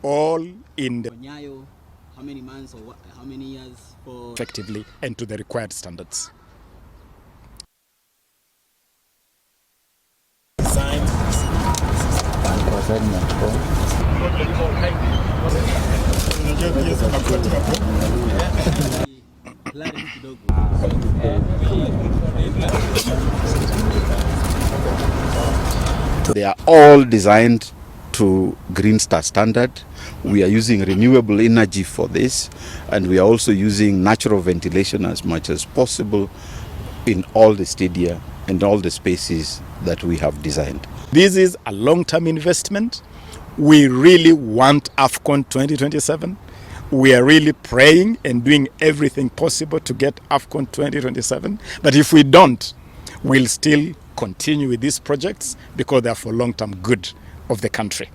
all in the Nyayo, how many months or how many years for effectively and to the required standards. They are all designed to Green Star standard. We are using renewable energy for this, and we are also using natural ventilation as much as possible in all the stadia and all the spaces that we have designed. This is a long-term investment. We really want AFCON 2027. We are really praying and doing everything possible to get AFCON 2027. But if we don't, we'll still continue with these projects because they are for long-term good of the country.